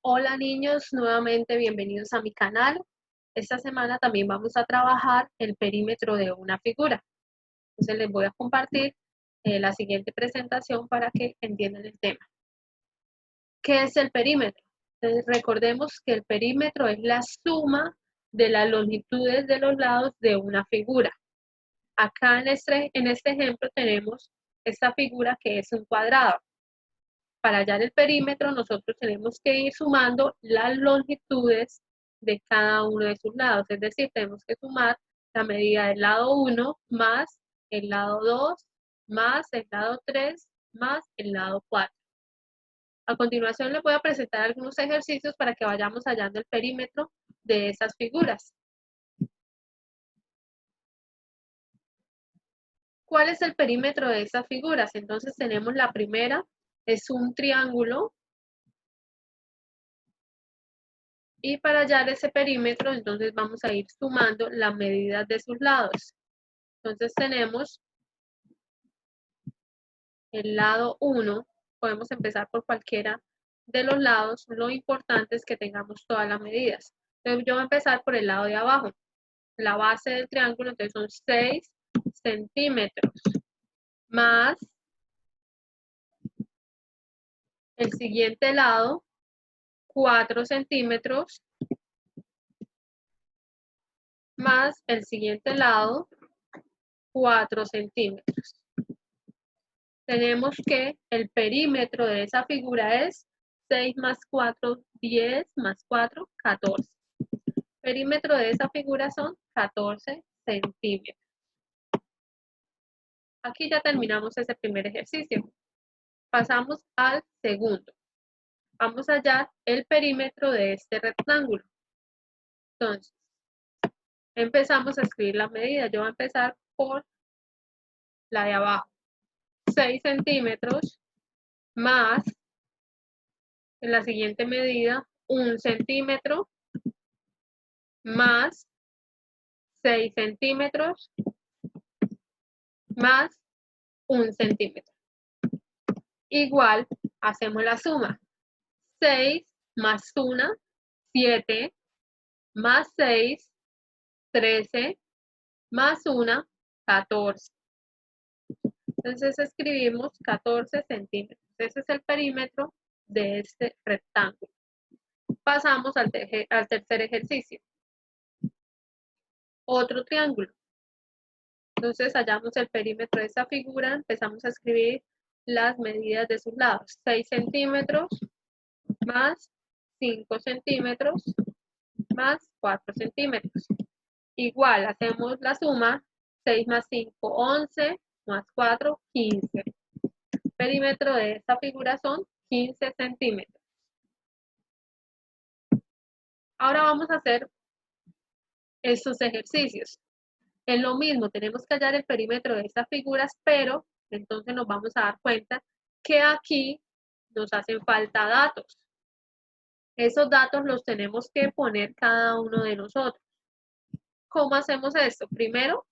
Hola niños, nuevamente bienvenidos a mi canal. Esta semana también vamos a trabajar el perímetro de una figura. Entonces les voy a compartir la siguiente presentación para que entiendan el tema. ¿Qué es el perímetro? Entonces recordemos que el perímetro es la suma de las longitudes de los lados de una figura. Acá en este ejemplo tenemos esta figura que es un cuadrado. Para hallar el perímetro, nosotros tenemos que ir sumando las longitudes de cada uno de sus lados. Es decir, tenemos que sumar la medida del lado 1 más el lado 2 más el lado 3 más el lado 4. A continuación les voy a presentar algunos ejercicios para que vayamos hallando el perímetro de esas figuras. ¿Cuál es el perímetro de esas figuras? Entonces tenemos la primera, es un triángulo. Y para hallar ese perímetro, entonces vamos a ir sumando las medidas de sus lados. Entonces tenemos el lado 1, podemos empezar por cualquiera de los lados, lo importante es que tengamos todas las medidas. Entonces yo voy a empezar por el lado de abajo, la base del triángulo, entonces son 6 centímetros, más el siguiente lado, 4 centímetros, más el siguiente lado, 4 centímetros. Tenemos que el perímetro de esa figura es 6 más 4, 10 más 4, 14. El perímetro de esa figura son 14 centímetros. Aquí ya terminamos ese primer ejercicio. Pasamos al segundo. Vamos a hallar el perímetro de este rectángulo. Entonces, empezamos a escribir las medidas. Yo voy a empezar por la de abajo. 6 centímetros más, en la siguiente medida, 1 centímetro más 6 centímetros más 1 centímetro. Igual, hacemos la suma. 6 más 1, 7, más 6, 13, más 1, 14. Entonces escribimos 14 centímetros. Ese es el perímetro de este rectángulo. Pasamos al tercer ejercicio. Otro triángulo. Entonces hallamos el perímetro de esta figura, empezamos a escribir las medidas de sus lados. 6 centímetros más 5 centímetros más 4 centímetros. Igual, hacemos la suma, 6 más 5, 11, más 4, 15. El perímetro de esta figura son 15 centímetros. Ahora vamos a hacer estos ejercicios. Es lo mismo, tenemos que hallar el perímetro de estas figuras, pero entonces nos vamos a dar cuenta que aquí nos hacen falta datos. Esos datos los tenemos que poner cada uno de nosotros. ¿Cómo hacemos esto? Primero,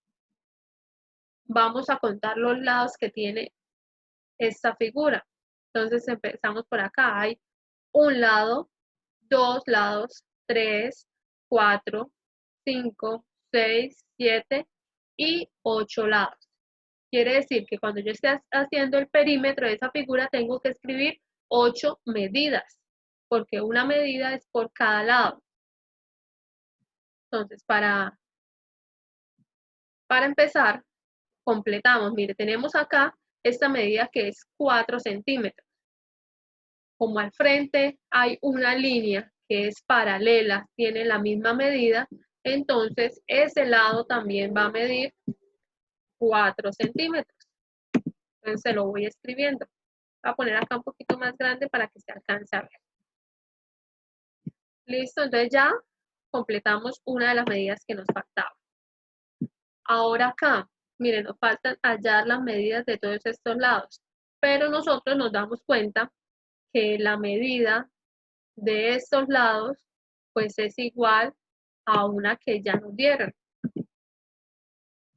vamos a contar los lados que tiene esta figura. Entonces empezamos por acá. Hay un lado, 2 lados, 3, 4, 5, 6, 7 y 8 lados. Quiere decir que cuando yo esté haciendo el perímetro de esa figura tengo que escribir 8 medidas, porque una medida es por cada lado. Entonces, para empezar, completamos. Mire, tenemos acá esta medida que es 4 centímetros. Como al frente hay una línea que es paralela, tiene la misma medida, entonces ese lado también va a medir 4 centímetros. Entonces se lo voy escribiendo. Voy a poner acá un poquito más grande para que se alcance a ver. Listo, entonces ya completamos una de las medidas que nos faltaba. Ahora acá, miren, nos faltan hallar las medidas de todos estos lados, pero nosotros nos damos cuenta que la medida de estos lados pues es igual a una que ya nos dieron.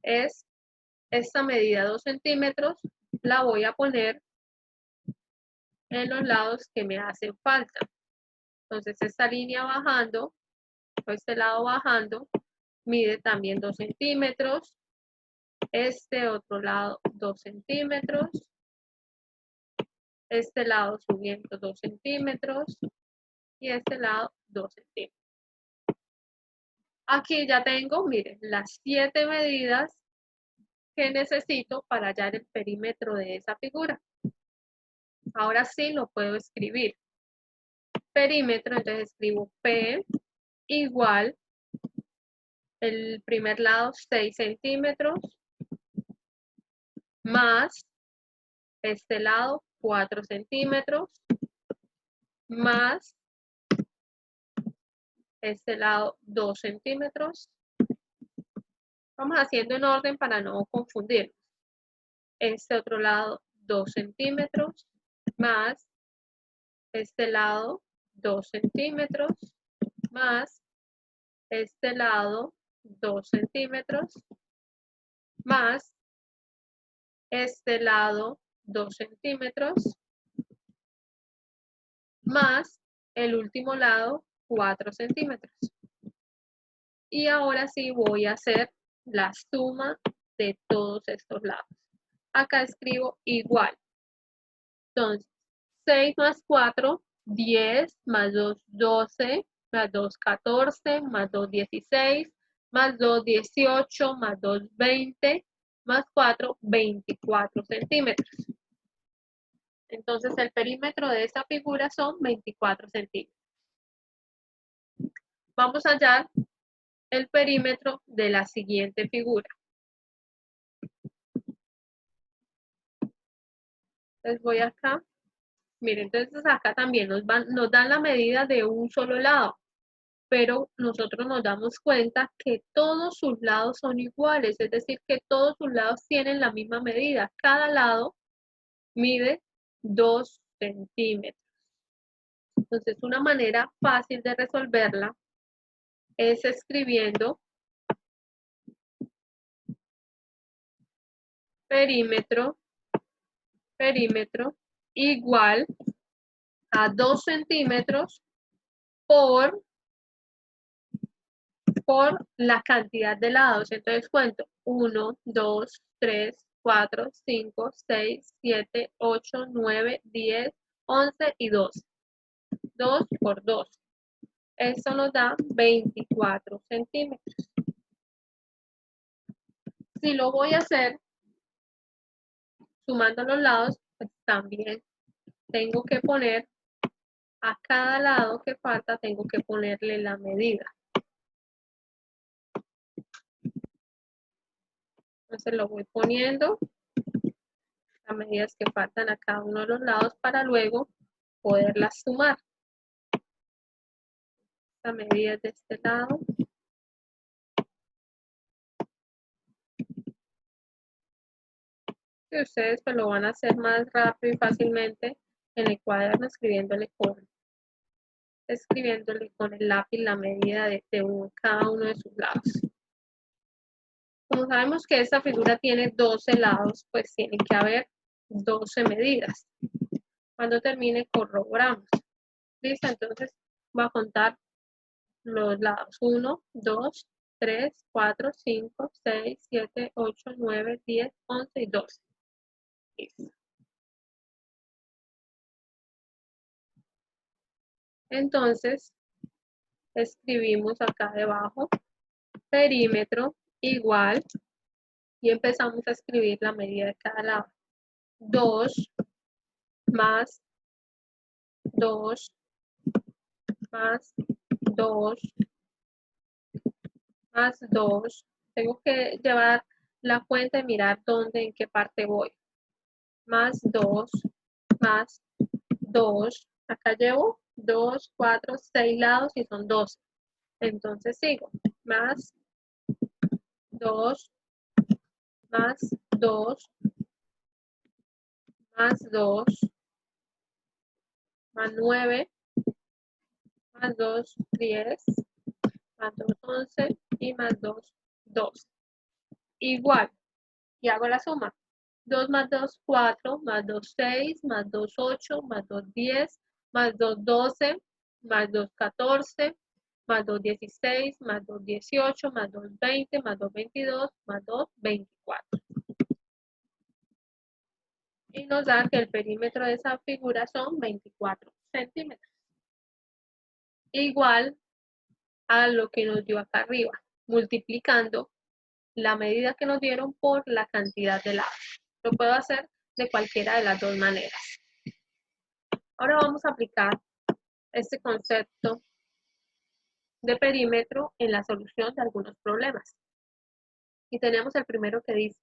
Es esta medida 2 centímetros, la voy a poner en los lados que me hacen falta. Entonces esta línea bajando, o este lado bajando, mide también 2 centímetros. Este otro lado 2 centímetros. Este lado subiendo 2 centímetros. Y este lado 2 centímetros. Aquí ya tengo, miren, las 7 medidas que necesito para hallar el perímetro de esa figura. Ahora sí lo puedo escribir. Perímetro, entonces escribo P igual, el primer lado 6 centímetros, más este lado 4 centímetros, más este lado 2 centímetros. Vamos haciendo en orden para no confundirnos. Este otro lado 2 centímetros, más este lado 2 centímetros, más este lado 2 centímetros, más este lado 2 centímetros, más el último lado 4 centímetros. Y ahora sí voy a hacer la suma de todos estos lados. Acá escribo igual. Entonces, 6 más 4, 10, más 2, 12, más 2, 14, más 2, 16, más 2, 18, más 2, 20, más 4, 24 centímetros. Entonces, el perímetro de esta figura son 24 centímetros. Vamos a hallar el perímetro de la siguiente figura. Entonces, voy acá. Miren, entonces acá también nos dan la medida de un solo lado, pero nosotros nos damos cuenta que todos sus lados son iguales, es decir, que todos sus lados tienen la misma medida. Cada lado mide 2 centímetros. Entonces, una manera fácil de resolverla es escribiendo perímetro igual a 2 centímetros por la cantidad de lados. Entonces cuento 1, 2, 3, 4, 5, 6, 7, 8, 9, 10, 11 y 12. 2 por 2. Esto nos da 24 centímetros. Si lo voy a hacer sumando los lados, pues también tengo que poner a cada lado que falta, tengo que ponerle la medida. Entonces lo voy poniendo las medidas que faltan a cada uno de los lados para luego poderlas sumar. Esta medida es de este lado. Y ustedes pues lo van a hacer más rápido y fácilmente en el cuaderno escribiéndole con el lápiz la medida de cada uno de sus lados. Como sabemos que esta figura tiene 12 lados, pues tienen que haber 12 medidas. Cuando termine corroboramos. ¿Listo? Entonces voy a contar los lados. 1, 2, 3, 4, 5, 6, 7, 8, 9, 10, 11 y 12. Listo. Entonces, escribimos acá debajo perímetro igual y empezamos a escribir la medida de cada lado. 2 más 2 más 2 más 2. Tengo que llevar la cuenta y mirar dónde, en qué parte voy. Más 2 más 2. Acá llevo 2, 4, 6 lados y son 12. Entonces sigo. Más 2 más 2 más 2 más 9 más 2, 10 más 2, 11 y más 2, 12. Igual. Y hago la suma. 2 más 2, 4, más 2, 6, más 2, 8, más 2, 10, más 2, 12, más 2,14, más 2,16, más 2,18, más 2,20, más 2,22, más 2,24. Y nos da que el perímetro de esa figura son 24 centímetros. Igual a lo que nos dio acá arriba, multiplicando la medida que nos dieron por la cantidad de lados. Lo puedo hacer de cualquiera de las dos maneras. Ahora vamos a aplicar este concepto de perímetro en la solución de algunos problemas. Y tenemos el primero que dice,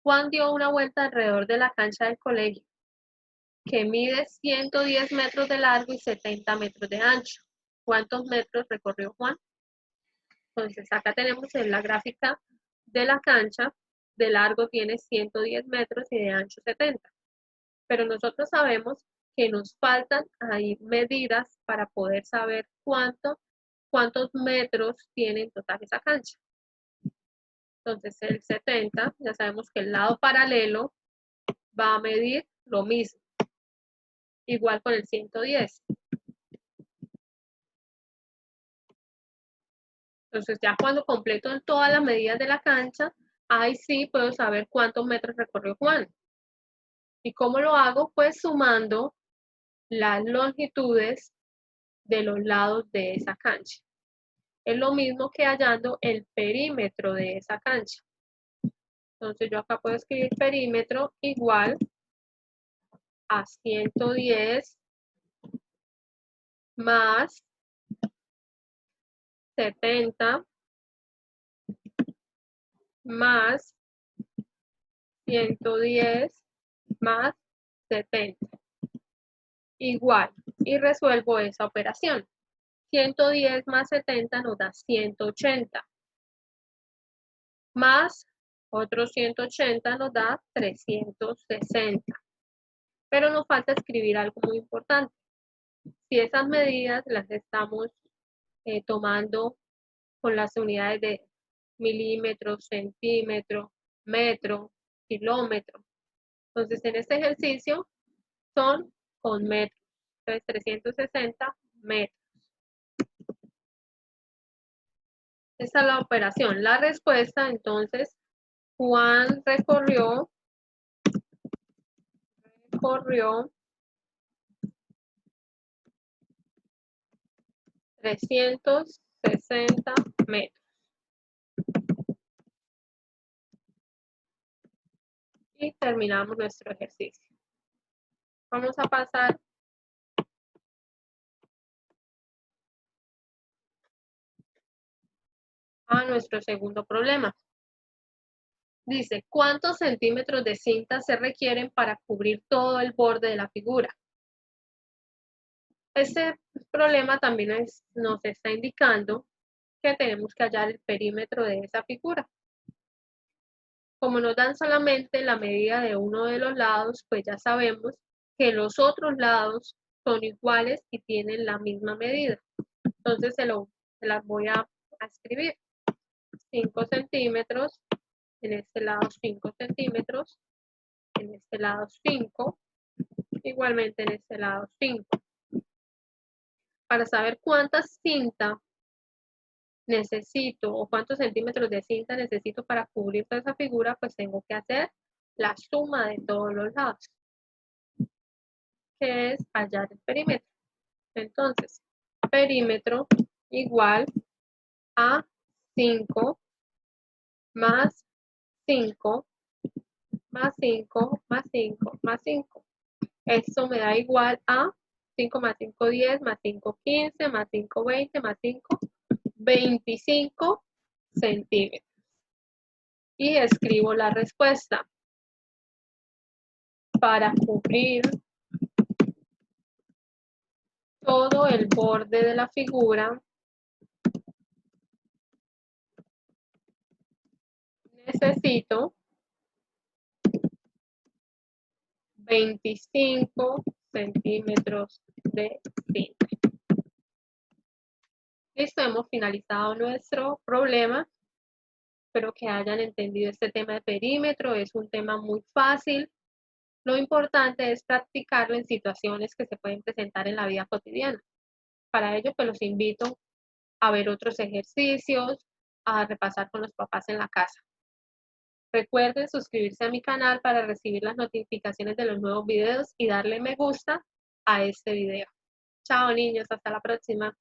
Juan dio una vuelta alrededor de la cancha del colegio, que mide 110 metros de largo y 70 metros de ancho. ¿Cuántos metros recorrió Juan? Entonces acá tenemos en la gráfica de la cancha, de largo tiene 110 metros y de ancho 70. Pero nosotros sabemos que nos faltan ahí medidas para poder saber cuántos metros tiene en total esa cancha. Entonces el 70, ya sabemos que el lado paralelo va a medir lo mismo, igual con el 110. Entonces ya cuando completo en todas las medidas de la cancha, ahí sí puedo saber cuántos metros recorrió Juan. ¿Y cómo lo hago? Pues sumando las longitudes de los lados de esa cancha. Es lo mismo que hallando el perímetro de esa cancha. Entonces yo acá puedo escribir perímetro igual a 110 más 70 más 110 más 70. Igual. Y resuelvo esa operación. 110 más 70 nos da 180. Más otros 180 nos da 360. Pero nos falta escribir algo muy importante. Si esas medidas las estamos tomando con las unidades de milímetros, centímetro, metro, kilómetro. Entonces, en este ejercicio son con metros. Entonces, 360 metros. Esta es la operación. La respuesta, entonces, Juan recorrió 360 metros. Y terminamos nuestro ejercicio. Vamos a pasar a nuestro segundo problema. Dice, ¿cuántos centímetros de cinta se requieren para cubrir todo el borde de la figura? Este problema también nos está indicando que tenemos que hallar el perímetro de esa figura. Como nos dan solamente la medida de uno de los lados, pues ya sabemos que los otros lados son iguales y tienen la misma medida. Entonces se las voy a escribir. 5 centímetros, en este lado 5 centímetros, en este lado 5, igualmente en este lado 5. Para saber cuánta cinta necesito o cuántos centímetros de cinta necesito para cubrir toda esa figura, pues tengo que hacer la suma de todos los lados, que es hallar el perímetro. Entonces, perímetro igual a 5 más 5 más 5 más 5 más 5. Esto me da igual a 5 más 5, 10, más 5, 15, más 5, 20, más 5, 25 centímetros. Y escribo la respuesta. Para cubrir todo el borde de la figura, necesito 25 centímetros de cinta. Listo, hemos finalizado nuestro problema. Espero que hayan entendido este tema de perímetro. Es un tema muy fácil. Lo importante es practicarlo en situaciones que se pueden presentar en la vida cotidiana para ello pues los invito a ver otros ejercicios, a repasar con los papás en la casa. Recuerden suscribirse a mi canal para recibir las notificaciones de los nuevos videos y darle me gusta a este video. Chao niños, hasta la próxima.